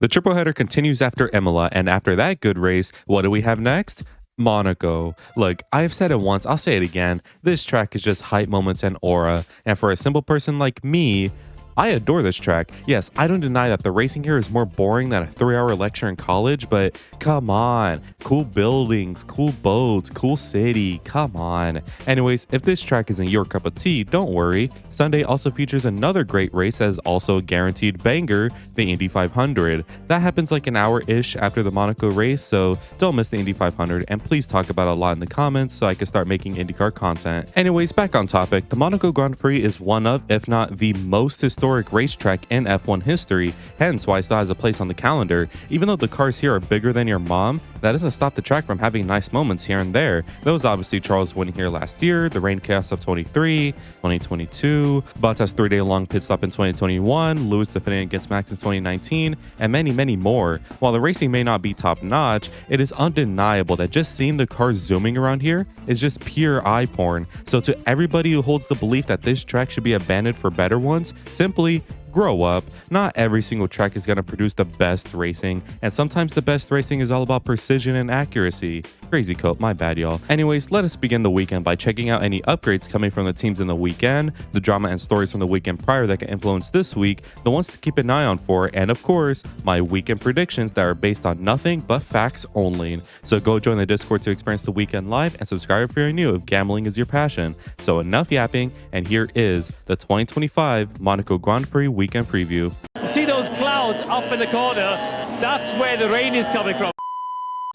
The triple header continues after Imola, and after that good race, what do we have next? Monaco. Look, I've said it once, I'll say it again. This track is just hype moments and aura, and for a simple person like me, I adore this track. Yes, I don't deny that the racing here is more boring than a 3-hour lecture in college, but come on. Cool buildings, cool boats, cool city, come on. Anyways, if this track isn't your cup of tea, don't worry. Sunday also features another great race as also a guaranteed banger, the Indy 500. That happens like an hour-ish after the Monaco race, so don't miss the Indy 500, and please talk about it a lot in the comments so I can start making IndyCar content. Anyways, back on topic, the Monaco Grand Prix is one of, if not the most historic racetrack in F1 history, hence why it still has a place on the calendar. Even though the cars here are bigger than your mom, that doesn't stop the track from having nice moments here and there. There was obviously Charles winning here last year, the rain chaos of 23, 2022, Bottas 3-day long pit stop in 2021, Lewis defending against Max in 2019, and many more. While the racing may not be top notch, it is undeniable that just seeing the cars zooming around here is just pure eye porn. So to everybody who holds the belief that this track should be abandoned for better ones, simply grow up. Not every single track is going to produce the best racing, and sometimes the best racing is all about precision and accuracy. Crazy coat, my bad y'all. Anyways, let us begin the weekend by checking out any upgrades coming from the teams in the weekend, the drama and stories from the weekend prior that can influence this week, the ones to keep an eye on for, and of course, my weekend predictions that are based on nothing but facts only. So go join the Discord to experience the weekend live and subscribe if you're new if gambling is your passion. So enough yapping, and here is the 2025 Monaco Grand Prix weekend preview. See those clouds up in the corner? That's where the rain is coming from.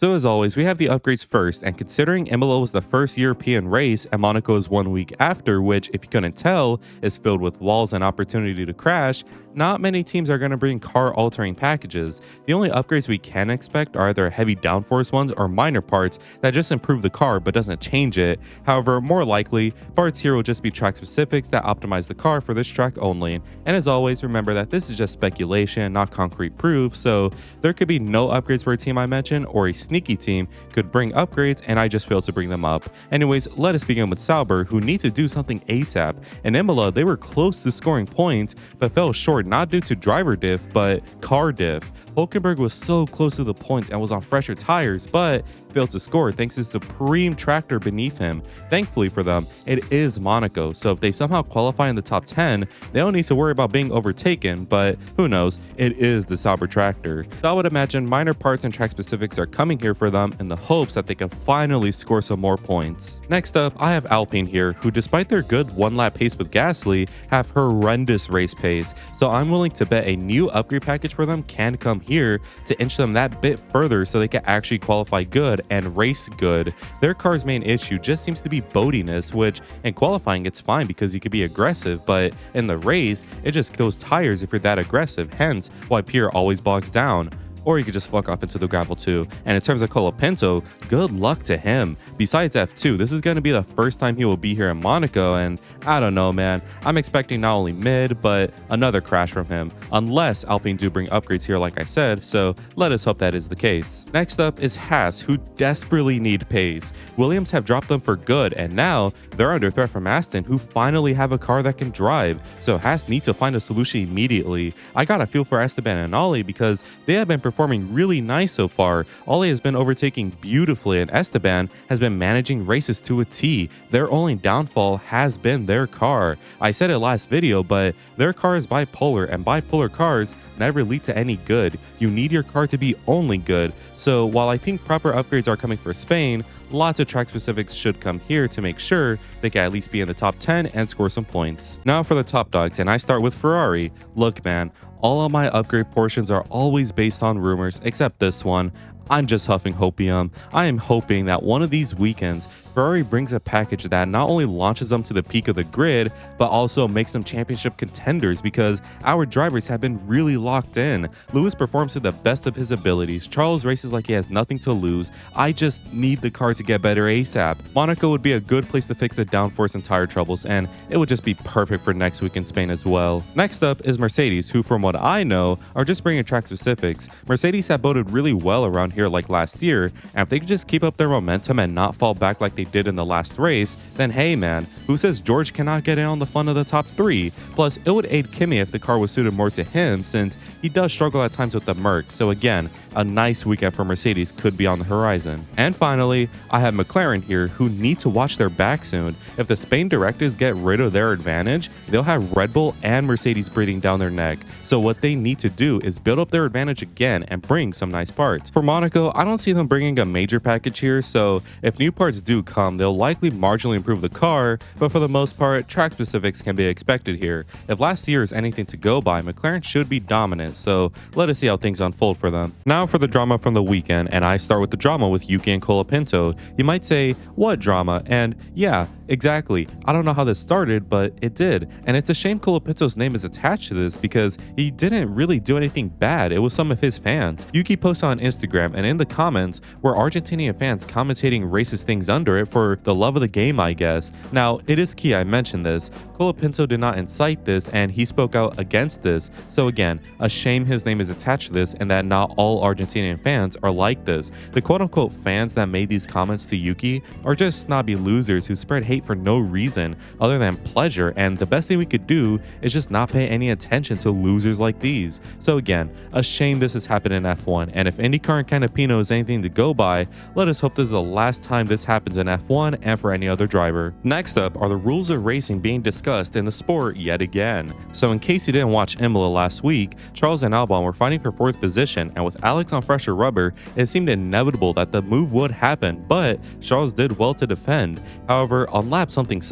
So as always, we have the upgrades first, and considering Imola was the first European race and Monaco is 1 week after, which, if you couldn't tell, is filled with walls and opportunity to crash, not many teams are going to bring car-altering packages. The only upgrades we can expect are either heavy downforce ones or minor parts that just improve the car but doesn't change it. However, more likely, parts here will just be track specifics that optimize the car for this track only. And as always, remember that this is just speculation, not concrete proof, so there could be no upgrades for a team I mentioned, or a sneaky team could bring upgrades and I just failed to bring them up. Anyways, let us begin with Sauber, who need to do something ASAP. In Imola, they were close to scoring points but fell short, not due to driver diff but car diff. Hulkenberg was so close to the points and was on fresher tires, but failed to score thanks to the supreme tractor beneath him. Thankfully for them, it is Monaco, so if they somehow qualify in the top 10, they don't need to worry about being overtaken, but who knows, it is the Sauber tractor. So I would imagine minor parts and track specifics are coming here for them in the hopes that they can finally score some more points. Next up, I have Alpine here, who despite their good one-lap pace with Gasly, have horrendous race pace, so I'm willing to bet a new upgrade package for them can come here to inch them that bit further so they can actually qualify good and race good. Their car's main issue just seems to be boatiness, which in qualifying it's fine because you could be aggressive, but in the race it just kills tires if you're that aggressive, hence why Pierre always bogs down. Or you could just fuck off into the gravel too. And in terms of Colapinto, good luck to him. Besides F2, this is going to be the first time he will be here in Monaco, and I don't know, man. I'm expecting not only mid, but another crash from him, unless Alpine do bring upgrades here like I said, so let us hope that is the case. Next up is Haas, who desperately need pace. Williams have dropped them for good, and now they're under threat from Aston, who finally have a car that can drive, so Haas need to find a solution immediately. I got a feel for Esteban and Ollie because they have been performing really nice so far. Ollie has been overtaking beautifully, and Esteban has been managing races to a T. Their only downfall has been their car. I said it last video, but their car is bipolar, and bipolar cars never lead to any good. You need your car to be only good. So while I think proper upgrades are coming for Spain, lots of track specifics should come here to make sure they can at least be in the top 10 and score some points. Now for the top dogs, and I start with Ferrari. Look man, all of my upgrade portions are always based on rumors, except this one. I'm just huffing hopium. I am hoping that one of these weekends, Ferrari brings a package that not only launches them to the peak of the grid, but also makes them championship contenders because our drivers have been really locked in. Lewis performs to the best of his abilities. Charles races like he has nothing to lose. I just need the car to get better ASAP. Monaco would be a good place to fix the downforce and tire troubles, and it would just be perfect for next week in Spain as well. Next up is Mercedes, who from what I know are just bringing track specifics. Mercedes have boated really well around here like last year, and if they could just keep up their momentum and not fall back like they did in the last race, then hey man, who says George cannot get in on the fun of the top 3? Plus, it would aid Kimi if the car was suited more to him, since he does struggle at times with the Merc, so again, a nice weekend for Mercedes could be on the horizon. And finally, I have McLaren here, who need to watch their back soon. If the Spain directives get rid of their advantage, they'll have Red Bull and Mercedes breathing down their neck. So what they need to do is build up their advantage again and bring some nice parts. For Monaco, I don't see them bringing a major package here, so if new parts do come, they'll likely marginally improve the car, but for the most part, track specifics can be expected here. If last year is anything to go by, McLaren should be dominant, so let us see how things unfold for them. Now for the drama from the weekend, and I start with the drama with Yuki and Colapinto. You might say, what drama? And yeah, exactly. I don't know how this started, but it did. And it's a shame Colapinto's name is attached to this because he didn't really do anything bad. It was some of his fans. Yuki posted on Instagram, and in the comments were Argentinian fans commentating racist things under it for the love of the game, I guess. Now, it is key I mentioned this. Colapinto did not incite this, and he spoke out against this. So again, a shame his name is attached to this and that not all Argentinian fans are like this. The quote-unquote fans that made these comments to Yuki are just snobby losers who spread hate for no reason other than pleasure, and the best thing we could do is just not pay any attention to losers like these. So again, a shame this has happened in F1, and if IndyCar and Canapino is anything to go by, let us hope this is the last time this happens in F1 and for any other driver. Next up are the rules of racing being discussed in the sport yet again. So in case you didn't watch Imola last week, Charles and Albon were fighting for 4th position, and with Alex on fresher rubber, it seemed inevitable that the move would happen, but Charles did well to defend. However, on lap something,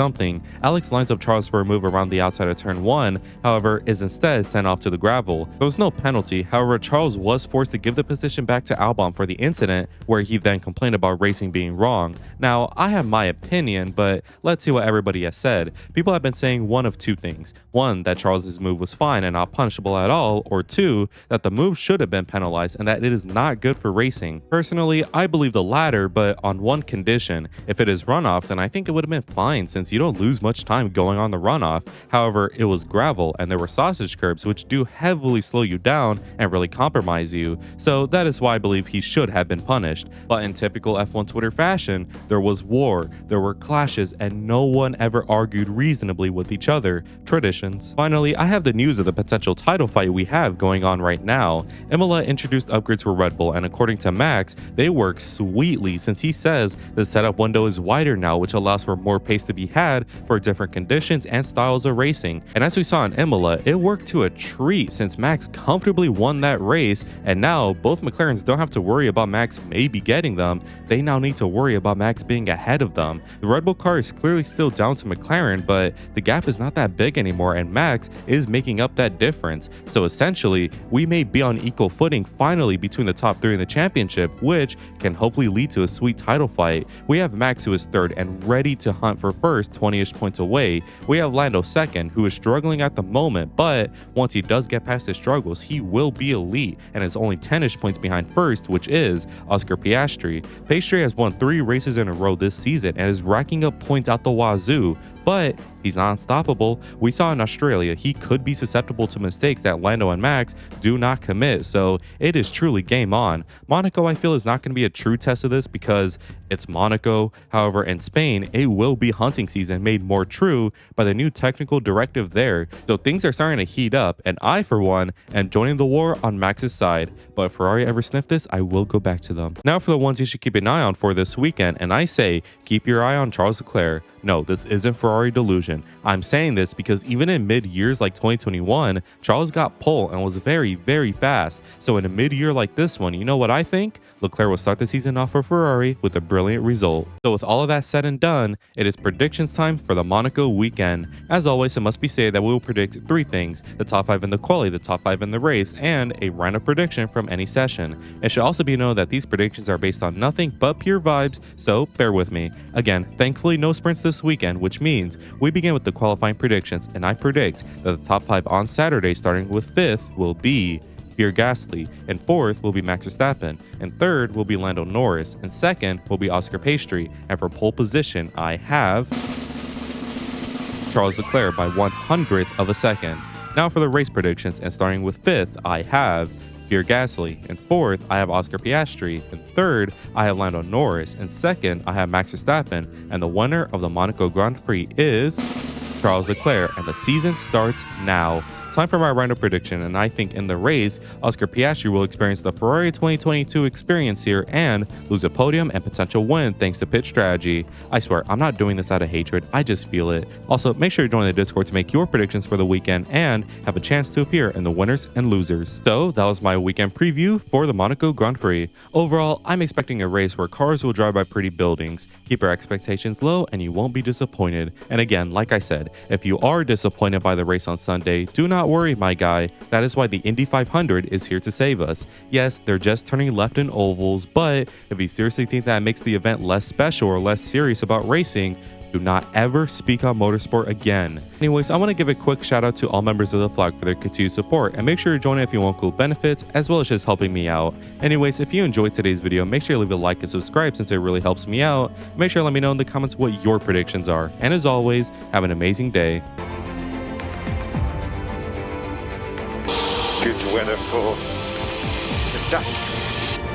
Alex lines up Charles for a move around the outside of turn 1, however, is instead sent off to the gravel. There was no penalty, however, Charles was forced to give the position back to Albon for the incident, where he then complained about racing being wrong. Now, I have my opinion, but let's see what everybody has said. People have been saying one of two things. One, that Charles's move was fine and not punishable at all, or two, that the move should have been penalized and that it is not good for racing. Personally, I believe the latter, but on one condition. If it is runoff, then I think it would have been fine since you don't lose much time going on the runoff. However, it was gravel and there were sausage curbs which do heavily slow you down and really compromise you. So that is why I believe he should have been punished. But in typical F1 Twitter fashion, there was war, there were clashes, and no one ever argued reasonably with each other. Traditions. Finally, I have the news of the potential title fight we have going on right now. Imola introduced upgrades for Red Bull, and according to Max, they work sweetly since he says the setup window is wider now, which allows for more pace to be had for different conditions and styles of racing. And as we saw in Imola, it worked to a treat since Max comfortably won that race, and now both McLarens don't have to worry about Max maybe getting them. They now need to worry about Max being ahead of them. The Red Bull car is clearly still down to McLaren, but the gap is not that big anymore, and Max is making up that difference. So essentially, we may be on equal footing finally between the top 3 in the championship, which can hopefully lead to a sweet title fight. We have Max, who is 3rd and ready to hunt for first, 20-ish points away. We have Lando 2nd, who is struggling at the moment, but once he does get past his struggles, he will be elite and is only 10-ish points behind first, which is Oscar Piastri. Piastri has won 3 races in a row this season and is racking up points out the wazoo, but he's not unstoppable. We saw in Australia he could be susceptible to mistakes that Lando and Max do not commit, so it is truly game on. Monaco, I feel, is not going to be a true test of this because it's Monaco. However, in Spain, it will be hunting season, made more true by the new technical directive there. So things are starting to heat up, and I, for one, am joining the war on Max's side. But if Ferrari ever sniff this, I will go back to them. Now for the ones you should keep an eye on for this weekend, and I say keep your eye on Charles Leclerc. No, this isn't Ferrari delusion. I'm saying this because even in mid-years like 2021, Charles got pole and was very, very fast. So in a mid-year like this one, you know what I think? Leclerc will start the season off for Ferrari with a brilliant result. So with all of that said and done, it is predictions time for the Monaco weekend. As always, it must be said that we will predict 3 things: the top 5 in the quali, the top 5 in the race, and a random prediction from any session. It should also be known that these predictions are based on nothing but pure vibes, so bear with me. Again, thankfully no sprints this weekend, which means we begin with the qualifying predictions, and I predict that the top 5 on Saturday, starting with 5th, will be Pierre Gasly, and 4th will be Max Verstappen, and 3rd will be Lando Norris, and 2nd will be Oscar Piastri, and for pole position I have Charles Leclerc by 1/100th of a second. Now for the race predictions, and starting with 5th I have Pierre Gasly. In fourth, I have Oscar Piastri. In third, I have Lando Norris. In second, I have Max Verstappen. And the winner of the Monaco Grand Prix is Charles Leclerc, and the season starts now. Time for my random prediction, and I think in the race, Oscar Piastri will experience the Ferrari 2022 experience here and lose a podium and potential win thanks to pit strategy. I swear, I'm not doing this out of hatred, I just feel it. Also, make sure to join the Discord to make your predictions for the weekend and have a chance to appear in the winners and losers. So, that was my weekend preview for the Monaco Grand Prix. Overall, I'm expecting a race where cars will drive by pretty buildings. Keep your expectations low and you won't be disappointed. And again, like I said, if you are disappointed by the race on Sunday, do not worry, my guy. That is why the Indy 500 is here to save us. Yes, they're just turning left in ovals, but if you seriously think that makes the event less special or less serious about racing, do not ever speak on motorsport again. Anyways, I want to give a quick shout out to all members of the vlog for their continued support, and make sure to join if you want cool benefits as well as just helping me out. Anyways, if you enjoyed today's video, make sure to leave a like and subscribe since it really helps me out. Make sure to let me know in the comments what your predictions are. And as always, have an amazing day. Good weather for the duck.